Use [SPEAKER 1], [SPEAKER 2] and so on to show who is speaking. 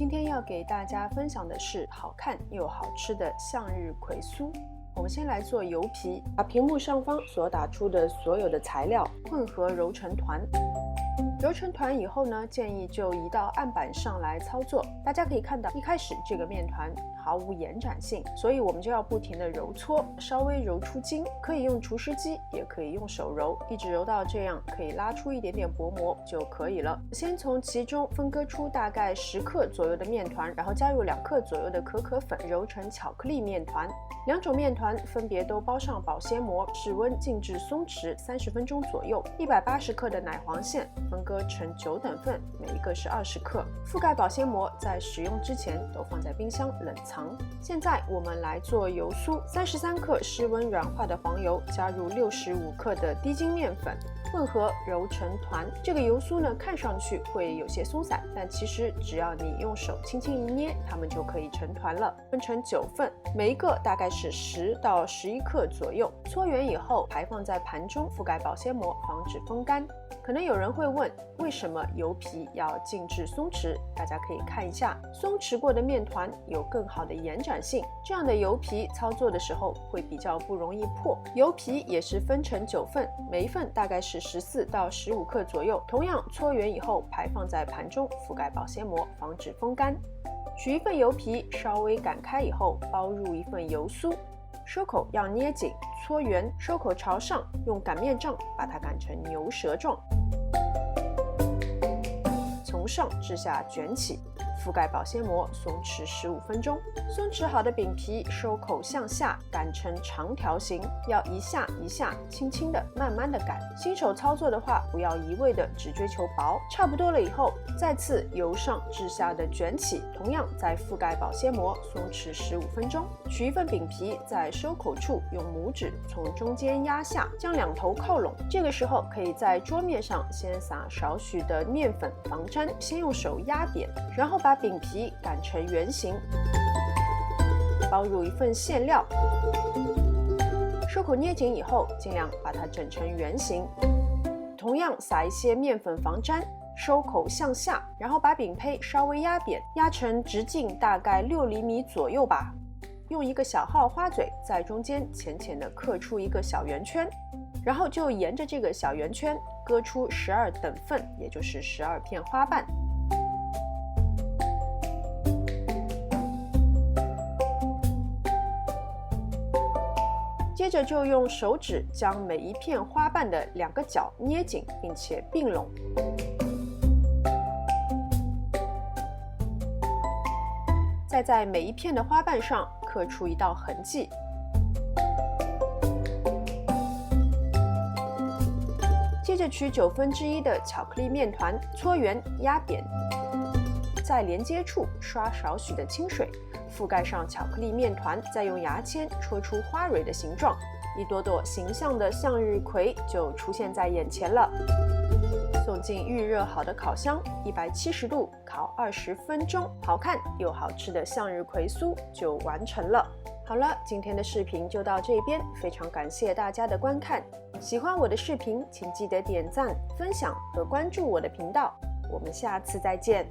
[SPEAKER 1] 今天要给大家分享的是好看又好吃的向日葵酥。我们先来做油皮，把屏幕上方所打出的所有的材料混合揉成团。揉成团以后呢，建议就移到案板上来操作。大家可以看到，一开始这个面团毫无延展性，所以我们就要不停的揉搓，稍微揉出筋。可以用厨师机，也可以用手揉，一直揉到这样可以拉出一点点薄膜就可以了。先从其中分割出大概10克左右的面团，然后加入2克左右的可可粉，揉成巧克力面团。2种面团分别都包上保鲜膜，室温静置松弛30分钟左右。180克的奶黄馅分割成9等份，每一个是20克。覆盖保鲜膜，在使用之前都放在冰箱冷藏。现在我们来做油酥，33克室温软化的黄油，加入65克的低筋面粉，混合揉成团。这个油酥呢，看上去会有些松散，但其实只要你用手轻轻一捏，它们就可以成团了。分成9份，每一个大概是10到11克左右。搓圆以后，排放在盘中，覆盖保鲜膜，防止风干。可能有人会问，为什么油皮要静置松弛？大家可以看一下，松弛过的面团有更好的延展性，这样的油皮操作的时候会比较不容易破。油皮也是分成9份，每一份大概是14到15克左右。同样搓圆以后，排放在盘中，覆盖保鲜膜，防止风干。取一份油皮，稍微擀开以后，包入一份油酥。收口要捏紧，搓圆，收口朝上，用擀面杖把它擀成牛舌状，从上至下卷起，覆盖保鲜膜，松弛15分钟。松弛好的饼皮收口向下擀成长条形，要一下一下，轻轻的、慢慢的擀。新手操作的话，不要一味的只追求薄。差不多了以后，再次由上至下的卷起，同样再覆盖保鲜膜，松弛15分钟。取一份饼皮，在收口处用拇指从中间压下，将2头靠拢。这个时候可以在桌面上先撒少许的面粉防粘，先用手压扁，然后把饼皮擀成圆形，包入一份馅料。收口捏紧以后，尽量把它整成圆形。同样撒一些面粉防粘，收口向下，然后把饼胚稍微压扁，压成直径大概6厘米左右吧。用一个小号花嘴在中间浅浅地刻出一个小圆圈，然后就沿着这个小圆圈割出12等份，也就是12片花瓣。接着就用手指将每一片花瓣的2个角捏紧，并且并拢。再在每一片的花瓣上刻出一道痕迹。接着取1/9的巧克力面团，搓圆压扁，在连接处刷少许的清水，覆盖上巧克力面团，再用牙签戳出花蕊的形状，一朵朵形象的向日葵就出现在眼前了。送进预热好的烤箱，170度烤20分钟，好看又好吃的向日葵酥就完成了。好了，今天的视频就到这边，非常感谢大家的观看。喜欢我的视频，请记得点赞、分享和关注我的频道。我们下次再见。